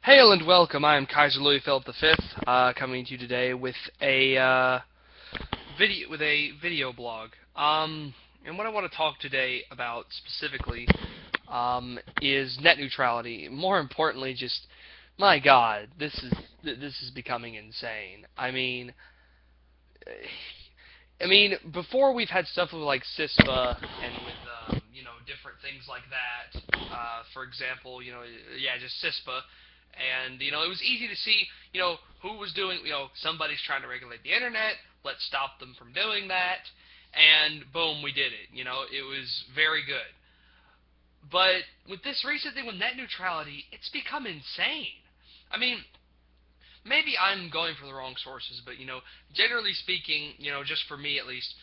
Hail and welcome. I am Kaiser Louis Philip V, coming to you today with a video blog. And what I want to talk today about specifically is net neutrality. More importantly, just my God, this is becoming insane. Before we've had stuff with like CISPA and with different things like that. For example, just CISPA. And, it was easy to see, who was doing, somebody's trying to regulate the internet, let's stop them from doing that, and boom, we did it. It was very good. But with this recent thing with net neutrality, it's become insane. I mean, maybe I'm going for the wrong sources, but, generally speaking, just for me at least,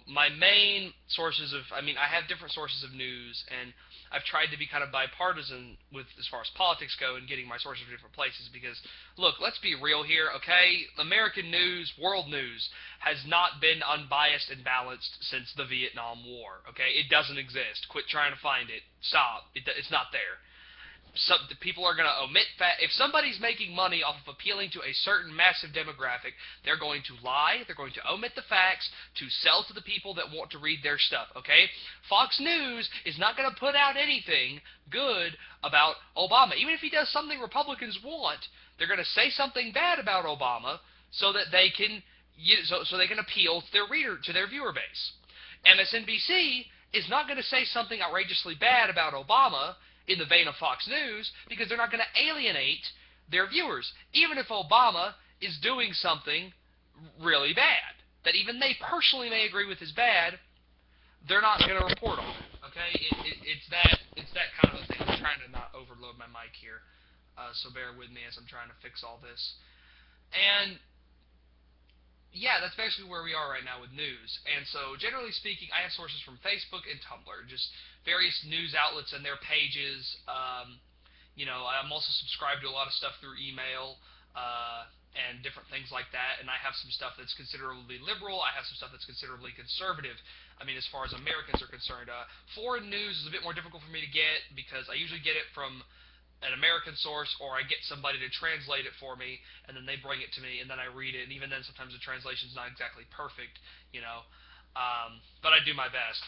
my main sources of, I have different sources of news, and I've tried to be kind of bipartisan with as far as politics go and getting my sources from different places because, look, let's be real here, okay? American news, world news, has not been unbiased and balanced since the Vietnam War, okay? It doesn't exist. Quit trying to find it. Stop. It's not there. The people are going to omit if somebody's making money off of appealing to a certain massive demographic, they're going to lie, they're going to omit the facts to sell to the people that want to read their stuff, okay? Fox News is not going to put out anything good about Obama. Even if he does something Republicans want, they're going to say something bad about Obama so that they can so they can appeal to their viewer base. MSNBC is not going to say something outrageously bad about Obama in the vein of Fox News, because they're not going to alienate their viewers, even if Obama is doing something really bad, that even they personally may agree with is bad, they're not going to report on it, okay? It's that kind of a thing. I'm trying to not overload my mic here, so bear with me as I'm trying to fix all this. And yeah, that's basically where we are right now with news. And so, generally speaking, I have sources from Facebook and Tumblr, just various news outlets and their pages. I'm also subscribed to a lot of stuff through email and different things like that. And I have some stuff that's considerably liberal. I have some stuff that's considerably conservative. As far as Americans are concerned. Foreign news is a bit more difficult for me to get because I usually get it from an American source, or I get somebody to translate it for me, and then they bring it to me, and then I read it, and even then sometimes the translation's not exactly perfect, but I do my best.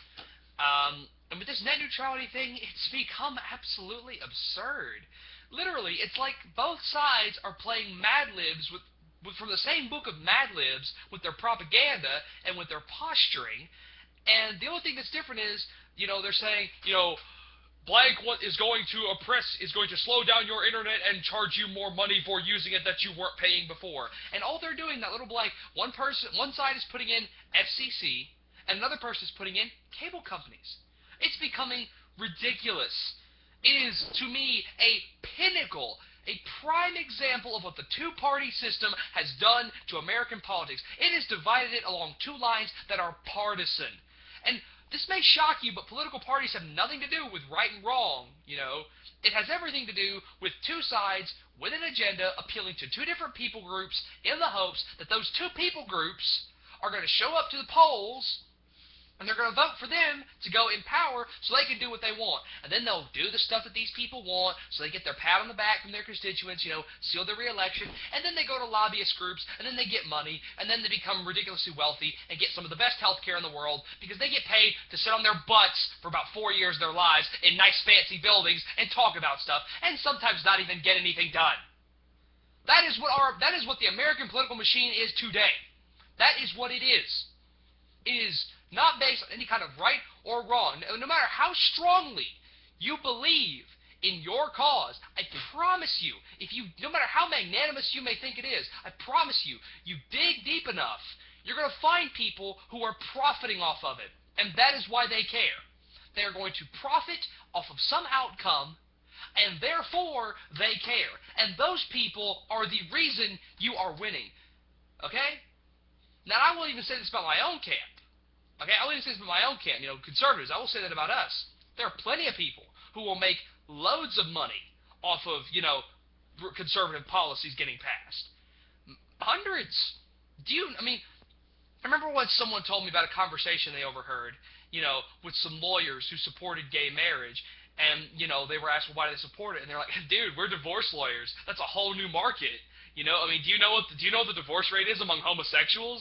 And with this net neutrality thing, it's become absolutely absurd. Literally, it's like both sides are playing Mad Libs from the same book of Mad Libs with their propaganda and with their posturing, and the only thing that's different is, they're saying, blank is going to slow down your internet and charge you more money for using it that you weren't paying before. And all they're doing, that little blank, one side is putting in FCC, and another person is putting in cable companies. It's becoming ridiculous. It is, to me, a pinnacle, a prime example of what the two-party system has done to American politics. It has divided it along two lines that are partisan. And this may shock you, but political parties have nothing to do with right and wrong, It has everything to do with two sides with an agenda appealing to two different people groups in the hopes that those two people groups are going to show up to the polls and they're going to vote for them to go in power so they can do what they want. And then they'll do the stuff that these people want so they get their pat on the back from their constituents, seal their re-election, and then they go to lobbyist groups, and then they get money, and then they become ridiculously wealthy and get some of the best health care in the world because they get paid to sit on their butts for about 4 years of their lives in nice fancy buildings and talk about stuff, and sometimes not even get anything done. That is what the American political machine is today. That is what it is. It is not based on any kind of right or wrong. No matter how strongly you believe in your cause, I promise you, no matter how magnanimous you may think it is, I promise you, you dig deep enough, you're going to find people who are profiting off of it. And that is why they care. They are going to profit off of some outcome, and therefore they care. And those people are the reason you are winning. Okay? Now, I will even say this about my own camp. Okay, I will even say this about my own camp, conservatives. I will say that about us. There are plenty of people who will make loads of money off of, conservative policies getting passed. Hundreds. I remember once someone told me about a conversation they overheard, with some lawyers who supported gay marriage, And, you know, they were asked, well, why do they support it? And they're like, dude, we're divorce lawyers. That's a whole new market. You know, I mean, do you know what the divorce rate is among homosexuals?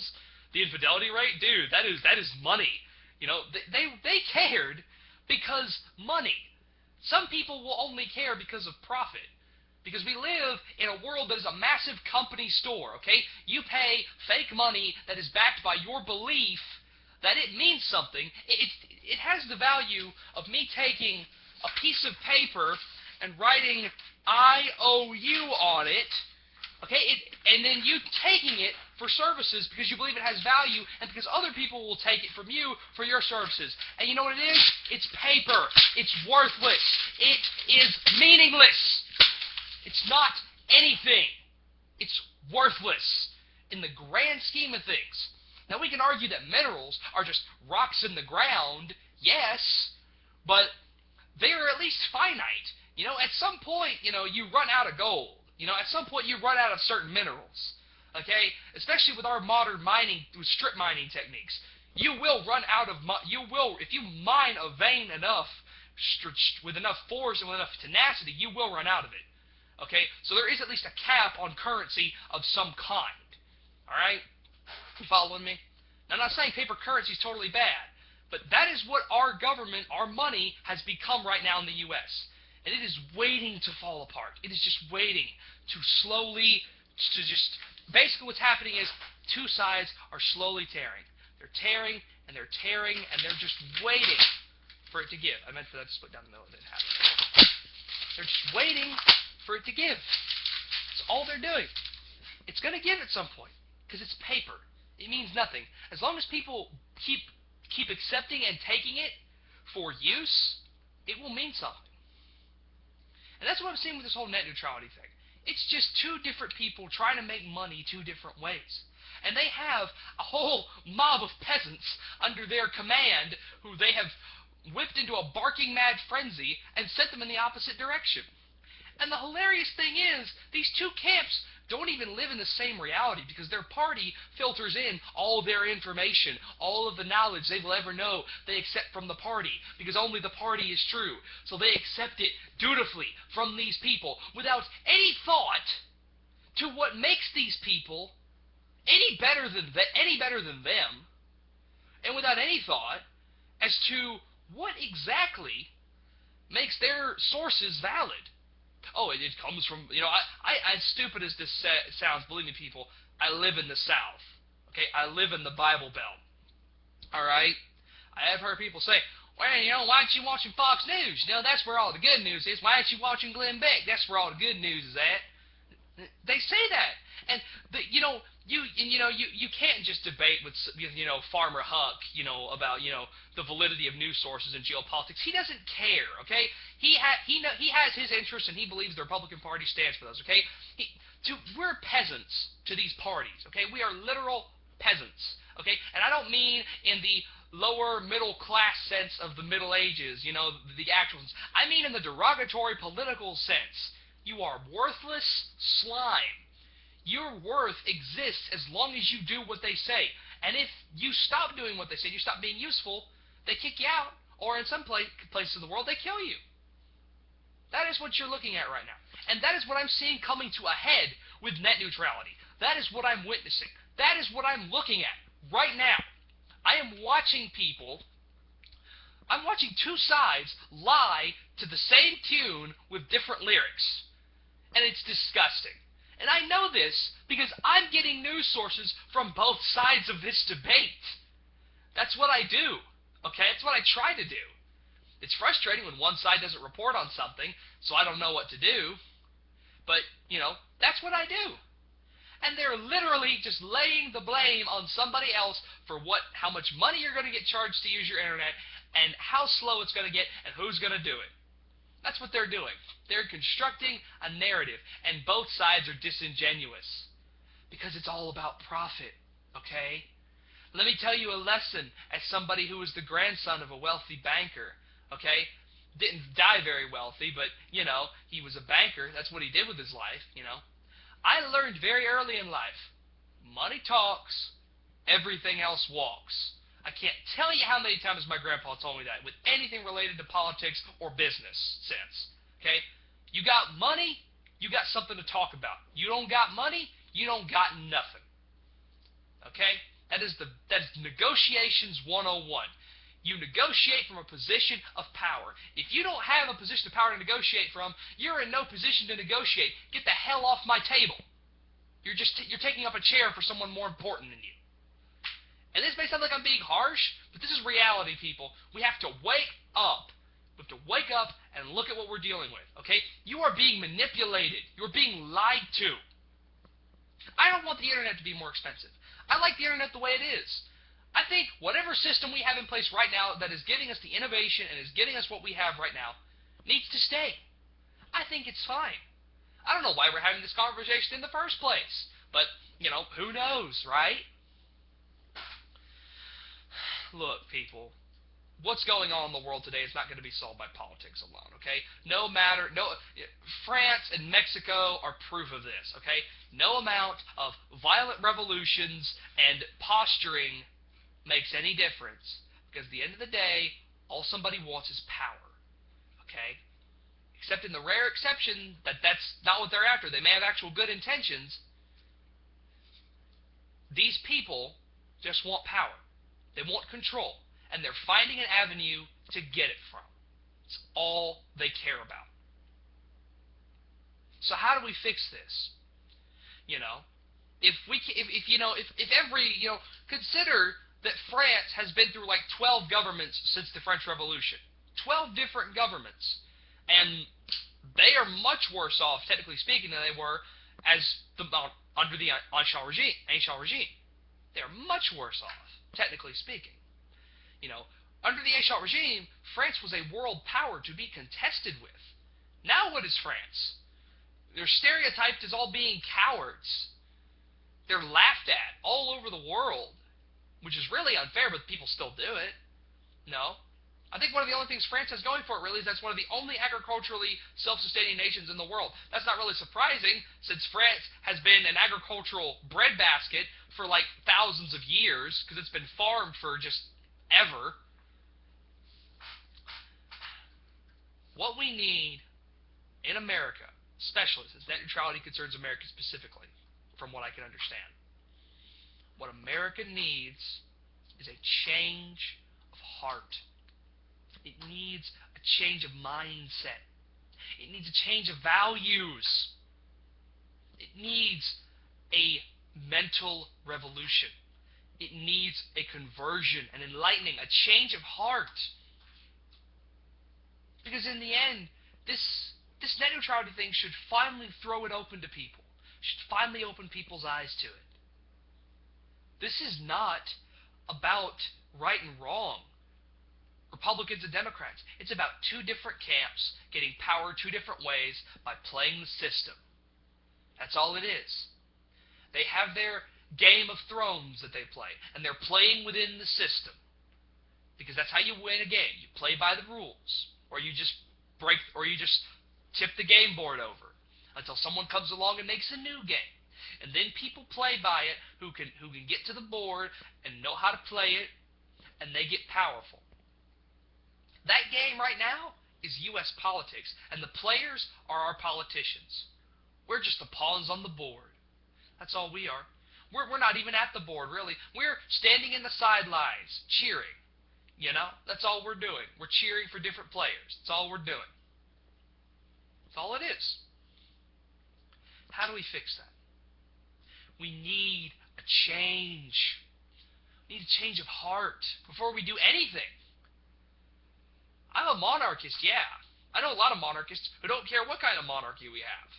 The infidelity rate? Dude, that is money. You know, they cared because money. Some people will only care because of profit. Because we live in a world that is a massive company store, okay? You pay fake money that is backed by your belief that it means something. It has the value of me taking a piece of paper and writing IOU on it, okay? And then you taking it for services because you believe it has value and because other people will take it from you for your services. And you know what it is? It's paper. It's worthless. It is meaningless. It's not anything. It's worthless in the grand scheme of things. Now, we can argue that minerals are just rocks in the ground, yes, but they are at least finite. You know, at some point, you know, you run out of gold. You know, at some point you run out of certain minerals, okay? Especially with our modern mining, with strip mining techniques. You will run out of, if you mine a vein enough, with enough force and with enough tenacity, you will run out of it. Okay, so there is at least a cap on currency of some kind. All right, you following me? Now, I'm not saying paper currency is totally bad, but that is what our government, our money, has become right now in the U.S. And it is waiting to fall apart. It is just waiting to slowly, basically what's happening is two sides are slowly tearing. They're tearing, and they're tearing, and they're just waiting for it to give. I meant for that to split down the middle. It didn't happen. They're just waiting for it to give. That's all they're doing. It's going to give at some point because it's paper. It means nothing. As long as people keep accepting and taking it for use, it will mean something. And that's what I'm seeing with this whole net neutrality thing. It's just two different people trying to make money two different ways. And they have a whole mob of peasants under their command who they have whipped into a barking mad frenzy and sent them in the opposite direction. And the hilarious thing is, these two camps don't even live in the same reality because their party filters in all their information, all of the knowledge they will ever know they accept from the party because only the party is true. So they accept it dutifully from these people without any thought to what makes these people any better than them, and without any thought as to what exactly makes their sources valid. Oh, it comes from, you know, as stupid as this sounds, believe me, people, I live in the South. Okay, I live in the Bible Belt. All right? I have heard people say, well, you know, why aren't you watching Fox News? You know, that's where all the good news is. Why aren't you watching Glenn Beck? That's where all the good news is at. They say that. And, you can't just debate with, Farmer Huck, about, the validity of news sources and geopolitics. He doesn't care, okay? He has his interests, and he believes the Republican Party stands for those, okay? We're peasants to these parties, okay? We are literal peasants, okay? And I don't mean in the lower middle class sense of the Middle Ages, the actual sense. I mean in the derogatory political sense. You are worthless slime. Your worth exists as long as you do what they say. And if you stop doing what they say, you stop being useful, they kick you out. Or in some places of the world, they kill you. That is what you're looking at right now. And that is what I'm seeing coming to a head with net neutrality. That is what I'm witnessing. That is what I'm looking at right now. I am watching two sides lie to the same tune with different lyrics. And it's disgusting. And I know this because I'm getting news sources from both sides of this debate. That's what I do, okay? That's what I try to do. It's frustrating when one side doesn't report on something, so I don't know what to do. But, that's what I do. And they're literally just laying the blame on somebody else for how much money you're going to get charged to use your internet and how slow it's going to get and who's going to do it. That's what they're doing. They're constructing a narrative, and both sides are disingenuous because it's all about profit, okay? Let me tell you a lesson as somebody who was the grandson of a wealthy banker, okay? Didn't die very wealthy, but, he was a banker. That's what he did with his life, I learned very early in life, money talks, everything else walks. I can't tell you how many times my grandpa told me that with anything related to politics or business sense. Okay? You got money, you got something to talk about. You don't got money, you don't got nothing. Okay? That's negotiations 101. You negotiate from a position of power. If you don't have a position of power to negotiate from, you're in no position to negotiate. Get the hell off my table. You're taking up a chair for someone more important than you. And this may sound like I'm being harsh, but this is reality, people. We have to wake up. We have to wake up and look at what we're dealing with, okay? You are being manipulated. You're being lied to. I don't want the internet to be more expensive. I like the internet the way it is. I think whatever system we have in place right now that is giving us the innovation and is giving us what we have right now needs to stay. I think it's fine. I don't know why we're having this conversation in the first place, but, you know, who knows, right? Look, people, what's going on in the world today is not going to be solved by politics alone, okay? France and Mexico are proof of this, okay? No amount of violent revolutions and posturing makes any difference, because at the end of the day, all somebody wants is power, okay? Except in the rare exception that that's not what they're after. They may have actual good intentions. These people just want power. They want control, and they're finding an avenue to get it from. It's all they care about. So how do we fix this? You know, consider that France has been through like 12 governments since the French Revolution. 12 different governments, and they are much worse off, technically speaking, than they were under the Ancien regime. They are much worse off, technically speaking. You know, under the Ancien regime, France was a world power to be contested with. Now what is France? They're stereotyped as all being cowards. They're laughed at all over the world, which is really unfair, but people still do it. No. I think one of the only things France has going for it, really, is that's one of the only agriculturally self-sustaining nations in the world. That's not really surprising, since France has been an agricultural breadbasket for like thousands of years, because it's been farmed for just ever. What we need in America, especially since net neutrality concerns America specifically, from what I can understand, what America needs is a change of heart. It needs a change of mindset. It needs a change of values. It needs a mental revolution. It needs a conversion, an enlightening, a change of heart. Because in the end, this net neutrality thing should finally throw it open to people. Should finally open people's eyes to it. This is not about right and wrong, Republicans and Democrats. It's about two different camps getting power two different ways by playing the system. That's all it is. They have their Game of Thrones that they play, and they're playing within the system. Because that's how you win a game. You play by the rules, or you just tip the game board over until someone comes along and makes a new game. And then people play by it who can get to the board and know how to play it, and they get powerful. That game right now is U.S. politics, and the players are our politicians. We're just the pawns on the board. That's all we are. We're not even at the board, really. We're standing in the sidelines, cheering. You know? That's all we're doing. We're cheering for different players. That's all we're doing. That's all it is. How do we fix that? We need a change. We need a change of heart before we do anything. I'm a monarchist, yeah. I know a lot of monarchists who don't care what kind of monarchy we have.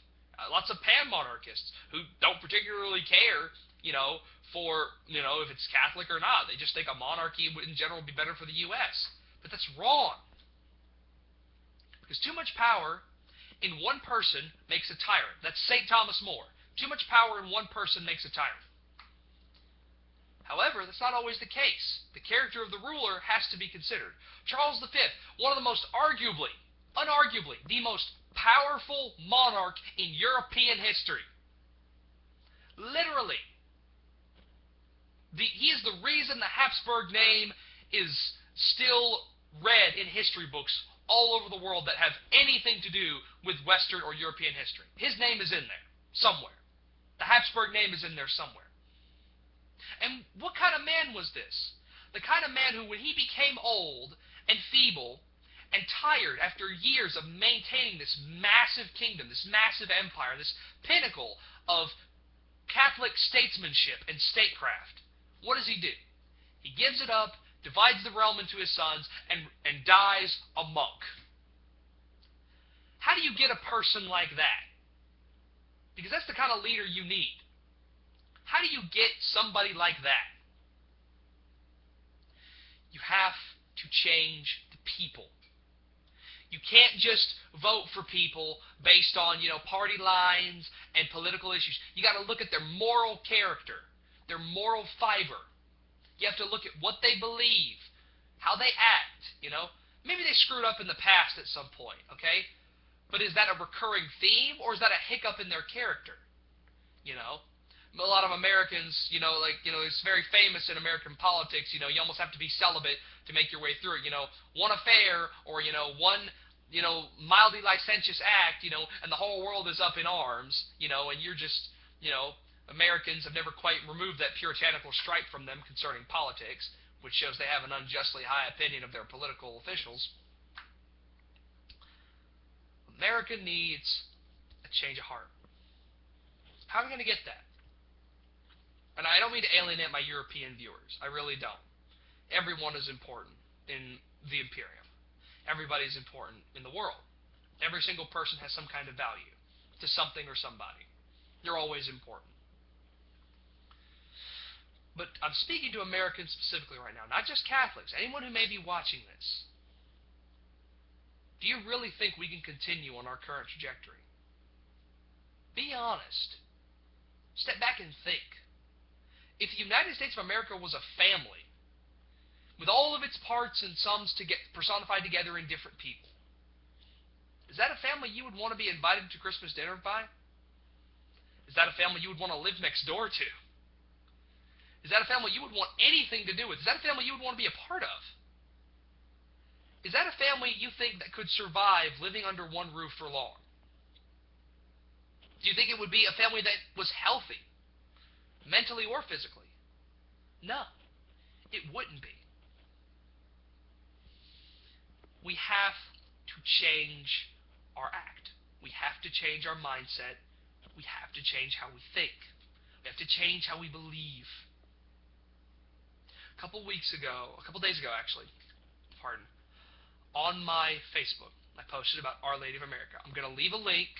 Lots of pan-monarchists who don't particularly care, if it's Catholic or not. They just think a monarchy in general would be better for the U.S. But that's wrong. Because too much power in one person makes a tyrant. That's St. Thomas More. Too much power in one person makes a tyrant. However, that's not always the case. The character of the ruler has to be considered. Charles V, one of the most unarguably, the most powerful monarch in European history. Literally, He is the reason the Habsburg name is still read in history books all over the world that have anything to do with Western or European history. His name is in there, somewhere. The Habsburg name is in there somewhere. And what kind of man was this? The kind of man who, when he became old and feeble and tired after years of maintaining this massive kingdom, this massive empire, this pinnacle of Catholic statesmanship and statecraft, what does he do? He gives it up, divides the realm into his sons, and dies a monk. How do you get a person like that? Because that's the kind of leader you need. How do you get somebody like that? You have to change the people. You can't just vote for people based on, party lines and political issues. You got to look at their moral character, their moral fiber. You have to look at what they believe, how they act, Maybe they screwed up in the past at some point, okay? But is that a recurring theme, or is that a hiccup in their character? A lot of Americans, it's very famous in American politics, you almost have to be celibate to make your way through it. One affair or, one, mildly licentious act, and the whole world is up in arms, and you're just, Americans have never quite removed that puritanical stripe from them concerning politics, which shows they have an unjustly high opinion of their political officials. America needs a change of heart. How are we going to get that? And I don't mean to alienate my European viewers. I really don't. Everyone is important in the Imperium. Everybody's important in the world. Every single person has some kind of value to something or somebody. You're always important. But I'm speaking to Americans specifically right now, not just Catholics, anyone who may be watching this. Do you really think we can continue on our current trajectory? Be honest. Step back and think. If the United States of America was a family, with all of its parts and sums personified together in different people, is that a family you would want to be invited to Christmas dinner by? Is that a family you would want to live next door to? Is that a family you would want anything to do with? Is that a family you would want to be a part of? Is that a family you think that could survive living under one roof for long? Do you think it would be a family that was healthy, mentally or physically? No, it wouldn't be. We have to change our act. We have to change our mindset. We have to change how we think. We have to change how we believe. A couple days ago actually, on my Facebook, I posted about Our Lady of America. I'm going to leave a link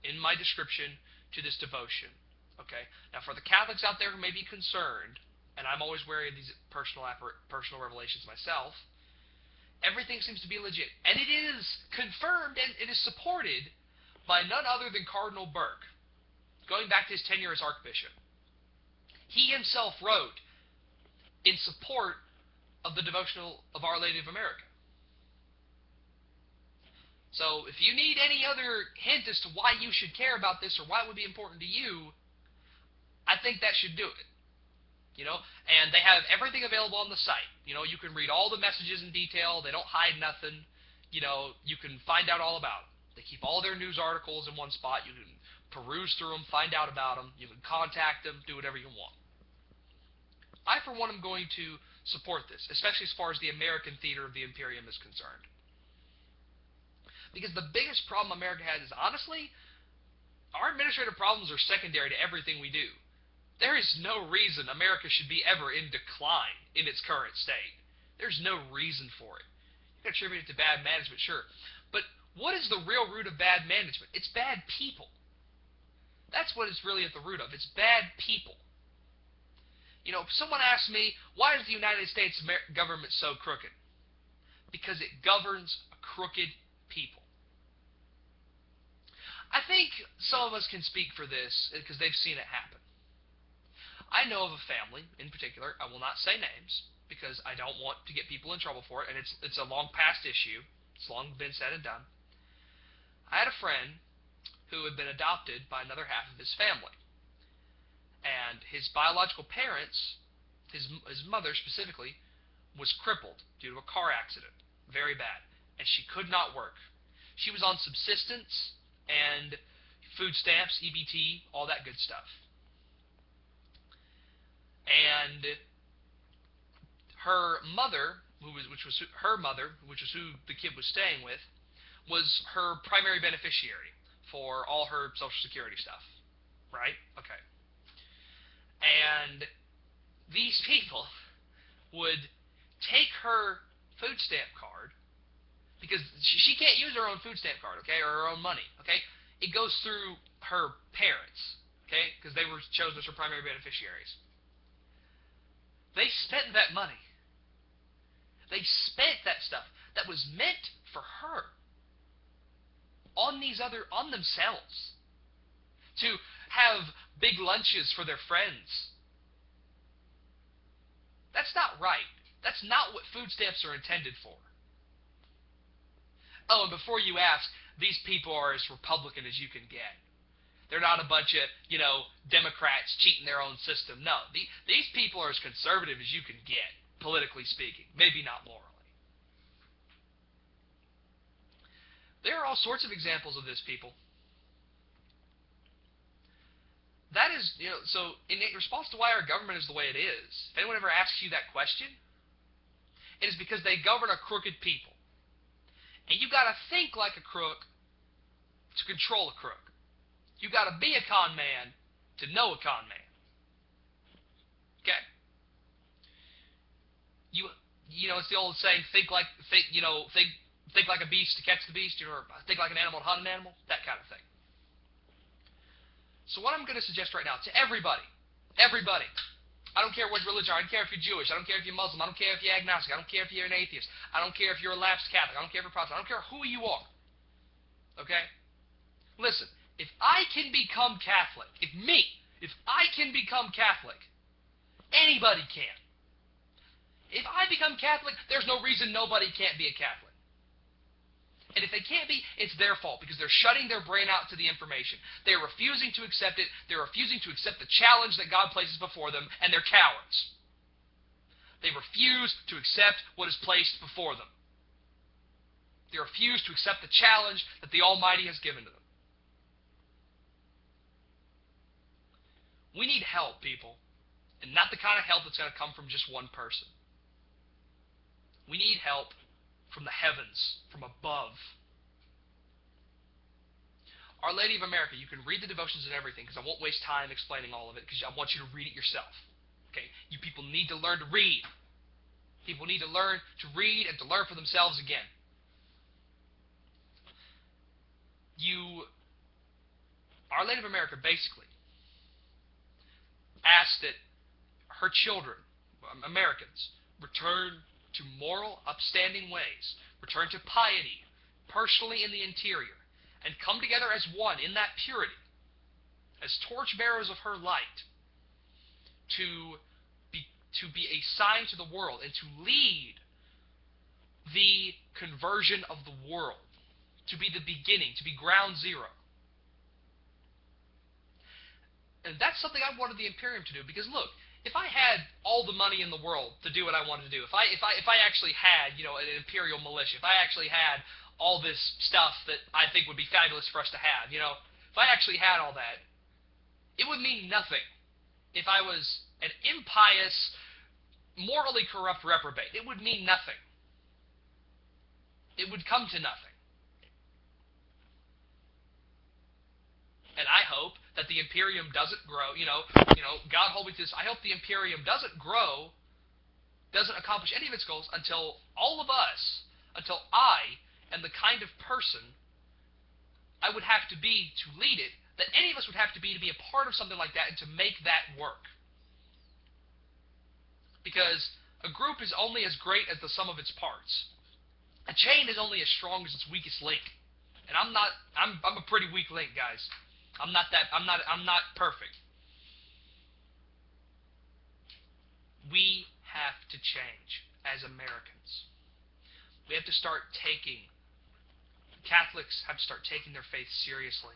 in my description to this devotion. Okay. Now, for the Catholics out there who may be concerned, and I'm always wary of these personal revelations myself, everything seems to be legit, and it is confirmed and it is supported by none other than Cardinal Burke, going back to his tenure as Archbishop. He himself wrote in support of the devotional of Our Lady of America. So if you need any other hint as to why you should care about this or why it would be important to you, I think that should do it. And they have everything available on the site. You can read all the messages in detail. They don't hide nothing. You can find out all about them. They keep all their news articles in one spot. You can peruse through them, find out about them. You can contact them, do whatever you want. I, for one, am going to support this, especially as far as the American theater of the Imperium is concerned. Because the biggest problem America has is, honestly, our administrative problems are secondary to everything we do. There is no reason America should be ever in decline in its current state. There's no reason for it. You can attribute it to bad management, sure. But what is the real root of bad management? It's bad people. That's what it's really at the root of. It's bad people. Someone asked me, why is the United States government so crooked? Because it governs a crooked people. I think some of us can speak for this because they've seen it happen. I know of a family in particular. I will not say names because I don't want to get people in trouble for it, and it's a long past issue. It's long been said and done. I had a friend who had been adopted by another half of his family. And his biological parents his mother specifically was crippled due to a car accident, very bad, and she could not work. She was on subsistence and food stamps, EBT, all that good stuff. And her mother, which was who the kid was staying with, was her primary beneficiary for all her Social Security stuff, right? Okay. And these people would take her food stamp card, because she can't use her own food stamp card, okay, or her own money, okay? It goes through her parents, okay, because they were chosen as her primary beneficiaries. They spent that money. They spent that stuff that was meant for her on themselves, to have big lunches for their friends. That's not right. That's not what food stamps are intended for. Oh, and before you ask, these people are as Republican as you can get. They're not a bunch of, Democrats cheating their own system. No, these people are as conservative as you can get, politically speaking. Maybe not morally. There are all sorts of examples of this, people. That is, so in response to why our government is the way it is, if anyone ever asks you that question, it is because they govern a crooked people. And you got to think like a crook to control a crook. You got to be a con man to know a con man. Okay? It's the old saying, think like a beast to catch the beast, or think like an animal to hunt an animal, that kind of thing. So what I'm going to suggest right now to everybody, I don't care what religion, I don't care if you're Jewish, I don't care if you're Muslim, I don't care if you're agnostic, I don't care if you're an atheist, I don't care if you're a lapsed Catholic, I don't care if you're Protestant, I don't care who you are. Okay? Listen, if I can become Catholic, if I can become Catholic, anybody can. If I become Catholic, there's no reason nobody can't be a Catholic. And if they can't be, it's their fault, because they're shutting their brain out to the information. They're refusing to accept it. They're refusing to accept the challenge that God places before them, and they're cowards. They refuse to accept what is placed before them. They refuse to accept the challenge that the Almighty has given to them. We need help, people, and not the kind of help that's going to come from just one person. We need help from the heavens, from above. Our Lady of America, you can read the devotions and everything, because I won't waste time explaining all of it, because I want you to read it yourself. Okay? You people need to learn to read. People need to learn to read and to learn for themselves again. Our Lady of America basically asked that her children, Americans, return to moral, upstanding ways, return to piety, personally in the interior, and come together as one in that purity, as torchbearers of her light, to be a sign to the world and to lead the conversion of the world, to be the beginning, to be ground zero. And that's something I wanted the Imperium to do, because look, if I had all the money in the world to do what I wanted to do, if I actually had, an imperial militia, if I actually had all this stuff that I think would be fabulous for us to have, if I actually had all that, it would mean nothing if I was an impious, morally corrupt reprobate. It would mean nothing. It would come to nothing. And I hope that the Imperium doesn't grow, God hold me to this, I hope the Imperium doesn't grow, doesn't accomplish any of its goals until all of us, until I am the kind of person I would have to be to lead it, that any of us would have to be a part of something like that and to make that work. Because a group is only as great as the sum of its parts. A chain is only as strong as its weakest link. And I'm a pretty weak link, guys. I'm not perfect. We have to change as Americans. We have to Catholics have to start taking their faith seriously.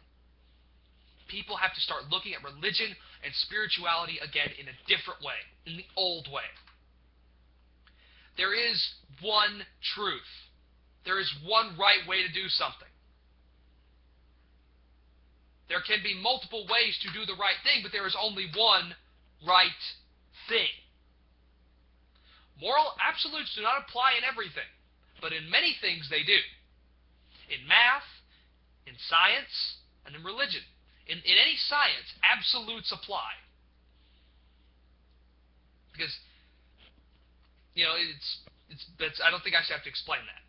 People have to start looking at religion and spirituality again in a different way, in the old way. There is one truth. There is one right way to do something. There can be multiple ways to do the right thing, but there is only one right thing. Moral absolutes do not apply in everything, but in many things they do. In math, in science, and in religion. In any science, absolutes apply. Because, I don't think I should have to explain that.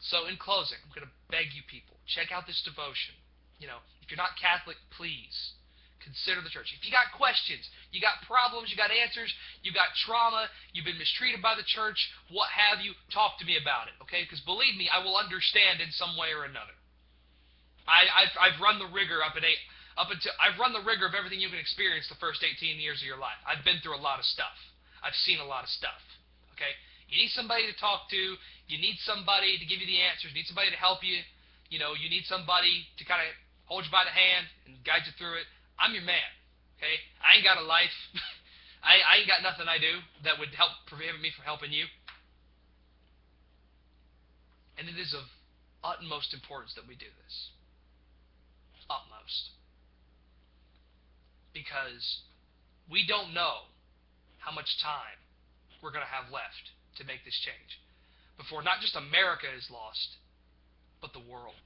So in closing, I'm going to beg you people, check out this devotion. If you're not Catholic, please consider the church. If you got questions, you got problems, you got answers, you got trauma, you've been mistreated by the church, what have you, talk to me about it, okay? Because believe me, I will understand in some way or another. I've run the rigor I've run the rigor of everything you can experience the first 18 years of your life. I've been through a lot of stuff. I've seen a lot of stuff, okay? You need somebody to talk to. You need somebody to give you the answers. You need somebody to help you. You need somebody to kind of hold you by the hand and guide you through it. I'm your man, okay? I ain't got a life. I ain't got nothing I do that would help prevent me from helping you. And it is of utmost importance that we do this. Utmost. Because we don't know how much time we're going to have left to make this change before not just America is lost, but the world.